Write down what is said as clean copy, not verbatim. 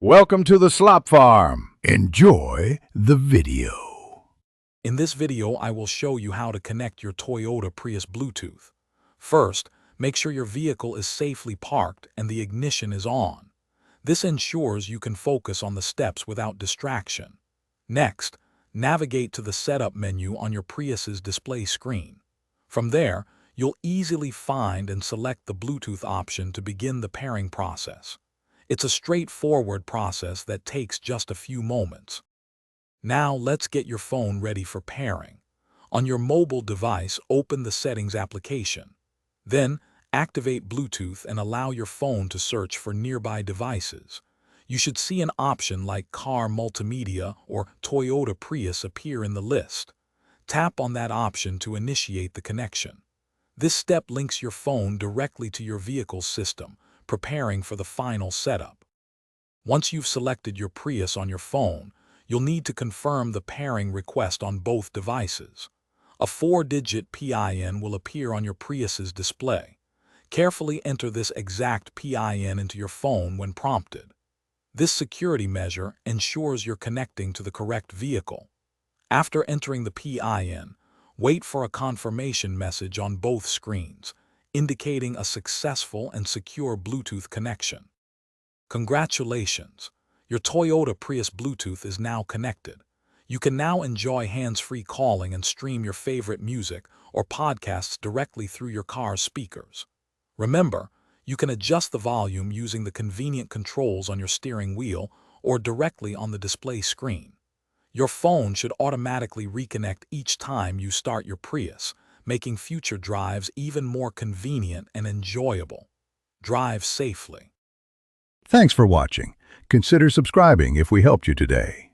Welcome to the Slop Farm. Enjoy the video. In this video, I will show you how to connect your Toyota Prius Bluetooth. First, make sure your vehicle is safely parked and the ignition is on. This ensures you can focus on the steps without distraction. Next, navigate to the Setup menu on your Prius's display screen. From there, you'll easily find and select the Bluetooth option to begin the pairing process. It's a straightforward process that takes just a few moments. Now let's get your phone ready for pairing. On your mobile device, open the Settings application. Then, activate Bluetooth and allow your phone to search for nearby devices. You should see an option like Car Multimedia or Toyota Prius appear in the list. Tap on that option to initiate the connection. This step links your phone directly to your vehicle's system, preparing for the final setup. Once you've selected your Prius on your phone, you'll need to confirm the pairing request on both devices. A 4-digit PIN will appear on your Prius's display. Carefully enter this exact PIN into your phone when prompted. This security measure ensures you're connecting to the correct vehicle. After entering the PIN, wait for a confirmation message on both screens, indicating a successful and secure Bluetooth connection. Congratulations! Your Toyota Prius Bluetooth is now connected. You can now enjoy hands-free calling and stream your favorite music or podcasts directly through your car's speakers. Remember, you can adjust the volume using the convenient controls on your steering wheel or directly on the display screen. Your phone should automatically reconnect each time you start your Prius, making future drives even more convenient and enjoyable. Drive safely. Thanks for watching. Consider subscribing if we helped you today.